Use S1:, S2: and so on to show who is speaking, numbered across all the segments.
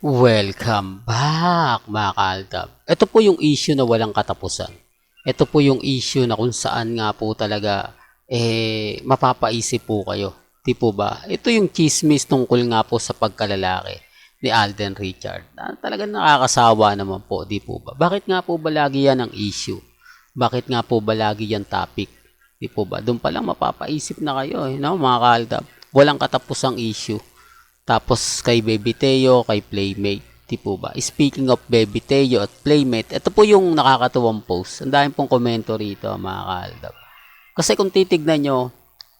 S1: Welcome back mga kaaldab. Ito po yung issue na walang katapusan. Ito po yung issue na kung saan nga po talaga mapapaisip po kayo. Di po ba? Ito yung chismis tungkol nga po sa pagkalalaki ni Alden Richard. Talagang nakakasawa naman po, di po ba? Bakit nga po ba lagi yan ang issue? Bakit nga po ba lagi yan topic? Di po ba? Doon pa lang mapapaisip na kayo, no, mga kaaldab. Walang katapusang issue. Tapos kay Baby Teo, kay Playmate, di po ba? Speaking of Baby Teo at Playmate, ito po yung nakakatuwang post. Ang dami pong komento rito, mga kaaldab. Kasi kung titignan nyo,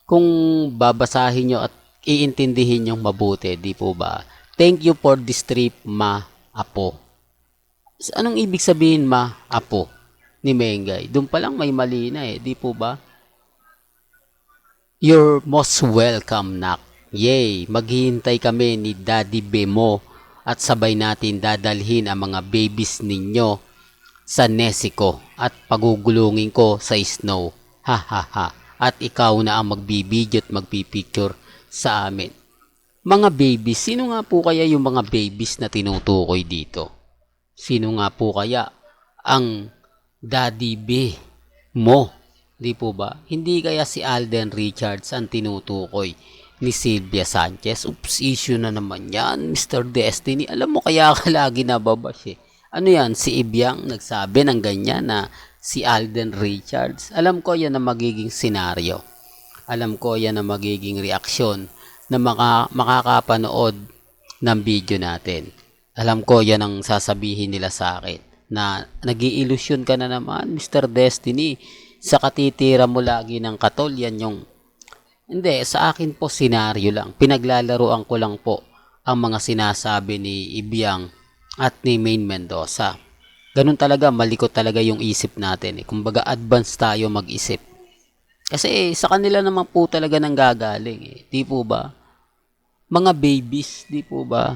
S1: kung babasahin nyo at iintindihin nyo mabuti, di po ba? Thank you for this trip, ma, apo. Anong ibig sabihin, ma, apo, ni Mengay? Doon pa lang may mali na di po ba? You're most welcome, nak. Yay! Maghihintay kami ni Daddy Bemo at sabay natin dadalhin ang mga babies ninyo sa Nesiko at pagugulungin ko sa snow. Ha ha ha. At ikaw na ang magbibideo at magpipicture sa amin. Mga babies, sino nga po kaya yung mga babies na tinutukoy dito? Sino nga po kaya ang Daddy B mo? Di po ba? Hindi kaya si Alden Richards ang tinutukoy ni Sylvia Sanchez? Oops, issue na naman yan, Mr. Destiny. Alam mo, kaya ka lagi nababash Ano yan, si Ibyang nagsabi ng ganyan na si Alden Richards. Alam ko yan na magiging senaryo. Alam ko yan na magiging reaksyon na makakapanood ng video natin. Alam ko yan ang sasabihin nila sa akin na nag-iilusyon ka na naman, Mr. Destiny. Sa katitira mo lagi ng katol, yan yung hindi, sa akin po senaryo lang. Pinaglalaroan ko lang po ang mga sinasabi ni Ibyang at ni Maine Mendoza. Ganun talaga, malikot talaga yung isip natin. Kumbaga advance tayo mag-isip. Kasi sa kanila naman po talaga nang gagaling. Di po ba? Mga babies, di po ba?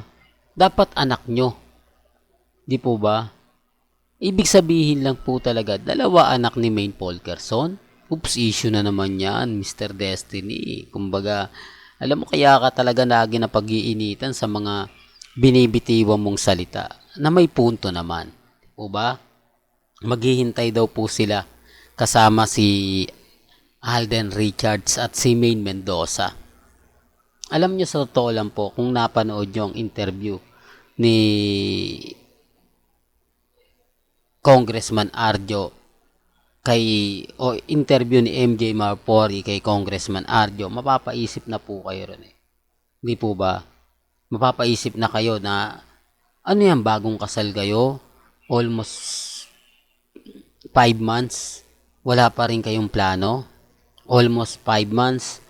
S1: Dapat anak nyo. Di po ba? Ibig sabihin lang po talaga, dalawa anak ni Maine Polkerson. Oops, issue na naman yan, Mr. Destiny. Kumbaga, alam mo kaya ka talaga lagi na pag-iinitan sa mga binibitiwan mong salita na may punto naman. O ba? Maghihintay daw po sila kasama si Alden Richards at si Maine Mendoza. Alam nyo sa totoo lang po, kung napanood nyo ang interview ni Congressman Arjo interview ni MJ Marpori kay Congressman Arjo, mapapaisip na po kayo ron Di po ba? Mapapaisip na kayo na ano yan, bagong kasal kayo? Almost 5 months? Wala pa rin kayong plano? Almost 5 months?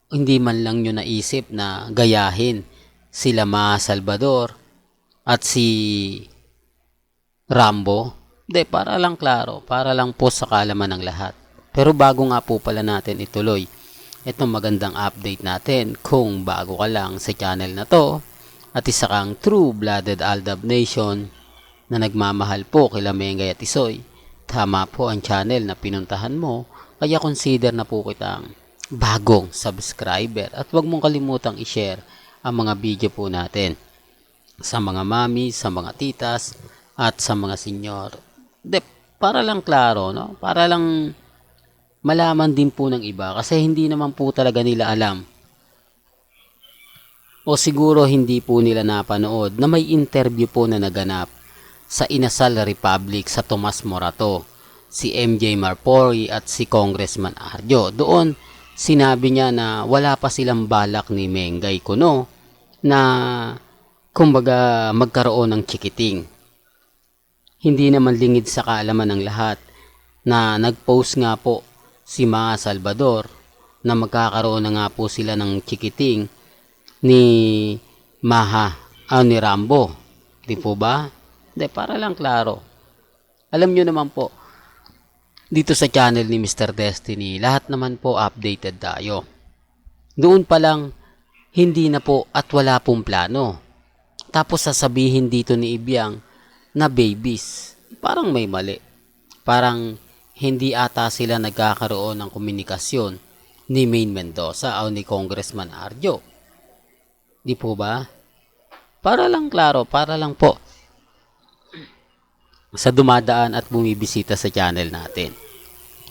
S1: Hindi man lang nyo naisip na gayahin sila Ma Salvador at si Rambo? Hindi, para lang klaro, para lang po sa kaalaman ng lahat. Pero bago nga po pala natin ituloy itong magandang update natin, kung bago ka lang sa channel na to at isa kang true-blooded Aldab Nation na nagmamahal po kila Mengay at Isoy, tama po ang channel na pinuntahan mo, kaya consider na po kitang bagong subscriber at huwag mong kalimutang i-share ang mga video po natin sa mga mami, sa mga titas at sa mga senyor. De, para lang klaro, no? Para lang malaman din po ng iba kasi hindi naman po talaga nila alam o siguro hindi po nila napanood na may interview po na naganap sa Inasal Republic sa Tomas Morato, si MJ Marpori at si Congressman Arjo. Doon sinabi niya na wala pa silang balak ni Mengay Kuno na kumbaga magkaroon ng chikiting. Hindi naman lingid sa kaalaman ng lahat na nag-post nga po si Ma Salvador na magkakaroon na nga po sila ng chikiting ni ni Rambo. Di po ba? Hindi, para lang klaro. Alam nyo naman po, dito sa channel ni Mr. Destiny, lahat naman po updated tayo. Doon pa lang, hindi na po at wala pong plano. Tapos sasabihin dito ni Ibyang na babies. Parang may mali. Parang hindi ata sila nagkakaroon ng komunikasyon ni Maine Mendoza o ni Congressman Arjo. Di po ba? Para lang klaro, para lang po sa dumadaan at bumibisita sa channel natin.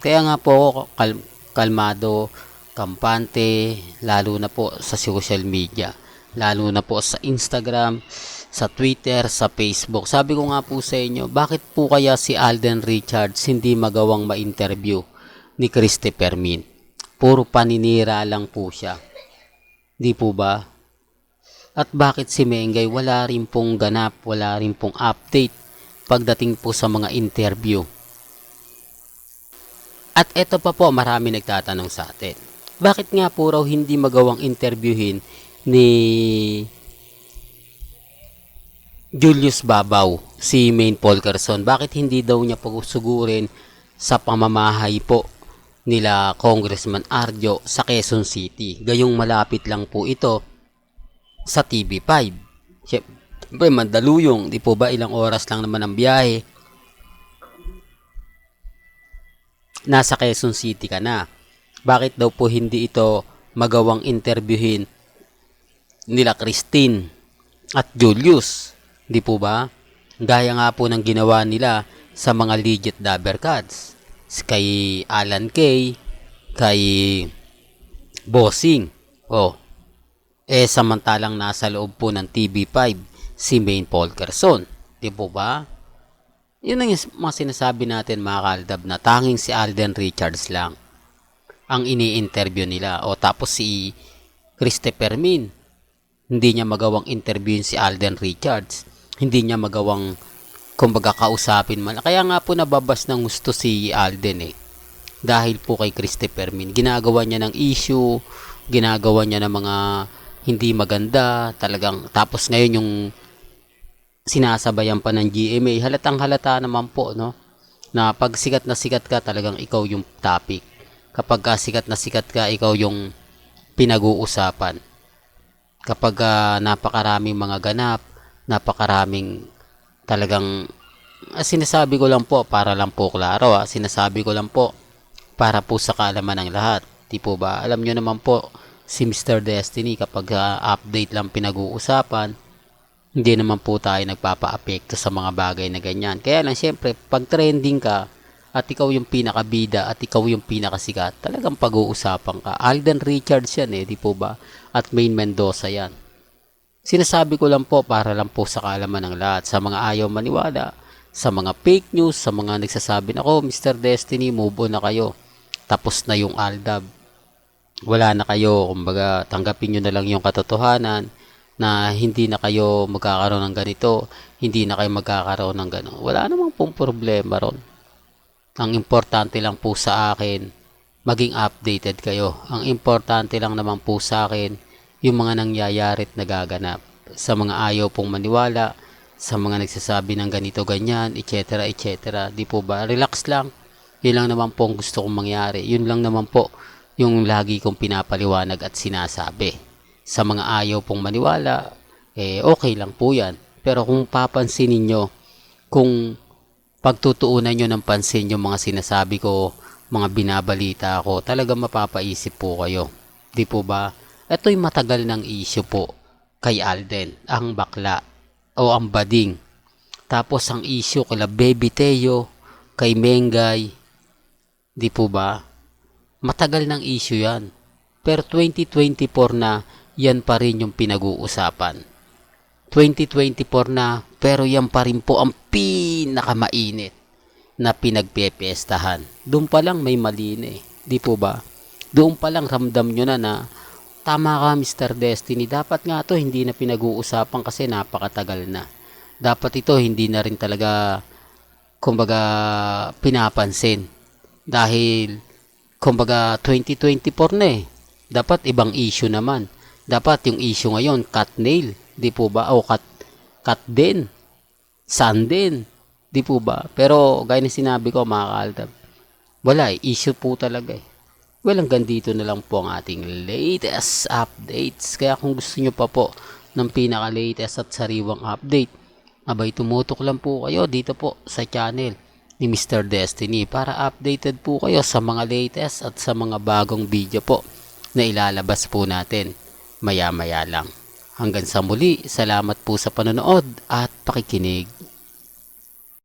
S1: Kaya nga po ako kalmado, kampante, lalo na po sa social media, lalo na po sa Instagram, sa Twitter, sa Facebook. Sabi ko nga po sa inyo, bakit po kaya si Alden Richards hindi magawang ma-interview ni Christopher Min? Puro paninira lang po siya. Di po ba? At bakit si Mengay wala rin pong ganap, wala rin pong update pagdating po sa mga interview? At eto pa po, marami nagtatanong sa atin. Bakit nga po raw hindi magawang interviewin ni Julius Babaw si Maine Polkerson? Bakit hindi daw niya pagsugurin sa pamamahay po nila Congressman Arjo sa Quezon City? Gayong malapit lang po ito sa TV5. Siyempre, Mandaluyong, di po ba? Ilang oras lang naman ang biyahe. Nasa Quezon City ka na. Bakit daw po hindi ito magawang interviewin nila Christine at Julius? Di po ba? Gaya nga po ng ginawa nila sa mga legit Dabber Cats. Kay Alan Kay, kay Bossing. Samantalang nasa loob po ng TV5 si Maine Polkerson. Di po ba? Yun ang mga sinasabi natin mga kaaldab, na tanging si Alden Richards lang ang ini-interview nila. Tapos si Christopher Min, hindi niya magawang interviewin si Alden Richards. Hindi niya magawang, kumbaga, kausapin man. Kaya nga po nababas ng gusto si Alden dahil po kay Christopher Min. Ginagawa niya ng issue, ginagawa niya ng mga hindi maganda, talagang. Tapos ngayon yung sinasabayan pa ng GMA, halatang halata naman po, no? Na pag sikat na sikat ka, talagang ikaw yung topic. Kapag sikat na sikat ka, ikaw yung pinag-uusapan. Kapag napakaraming mga ganap, napakaraming talagang sinasabi ko lang po para lang po klaro, sinasabi ko lang po para po sa kaalaman ng lahat. Di po ba? Alam nyo naman po si Mr. Destiny, kapag update lang pinag-uusapan, hindi naman po tayo nagpapa-apekto sa mga bagay na ganyan. Kaya lang syempre, pag trending ka at ikaw yung pinakabida at ikaw yung pinakasikat, talagang pag-uusapan ka. Alden Richards yan di po ba? At Maine Mendoza yan. Sinasabi ko lang po para lang po sa kaalaman ng lahat. Sa mga ayaw maniwala, sa mga fake news, sa mga nagsasabi na, Mr. Destiny, move on na kayo. Tapos na yung Aldab. Wala na kayo, kumbaga, tanggapin nyo na lang yung katotohanan na hindi na kayo magkakaroon ng ganito, hindi na kayo magkakaroon ng gano'n. Wala namang pong problema ron. Ang importante lang po sa akin, maging updated kayo. Ang importante lang naman po sa akin, yung mga nangyayari at nagaganap. Sa mga ayaw pong maniwala, sa mga nagsasabi ng ganito, ganyan, etc. etc. Di po ba? Relax lang. Yun lang naman po ang gusto kong mangyari. Yun lang naman po yung lagi kong pinapaliwanag at sinasabi. Sa mga ayaw pong maniwala, okay lang po yan. Pero kung papansinin nyo, kung pagtutuunan nyo ng pansin yung mga sinasabi ko, mga binabalita ko, talagang mapapaisip po kayo. Di po ba? Ito'y matagal ng issue po kay Alden, ang bakla o ang bading. Tapos ang issue kay Baby Teo, kay Mengay, di po ba? Matagal ng issue yan. Pero 2024 na, yan pa rin yung pinag-uusapan. 2024 na, pero yan pa rin po ang pinakamainit na pinagpepestahan. Doon pa lang may mali na di po ba? Doon pa lang ramdam nyo na tama ka, Mr. Destiny. Dapat nga to hindi na pinag-uusapan kasi napakatagal na. Dapat ito hindi na rin talaga, kumbaga, pinapansin. Dahil, kumbaga, 2024 na Dapat ibang issue naman. Dapat yung issue ngayon, cut nail. Di po ba? O cut din. Sun din. Di po ba? Pero, gaya na sinabi ko, mga kaaldab, wala issue po talaga Well, hanggang dito na lang po ang ating latest updates. Kaya kung gusto nyo pa po ng pinaka-latest at sariwang update, abay tumutok lang po kayo dito po sa channel ni Mr. Destiny para updated po kayo sa mga latest at sa mga bagong video po na ilalabas po natin maya-maya lang. Hanggang sa muli, salamat po sa panonood at pakikinig.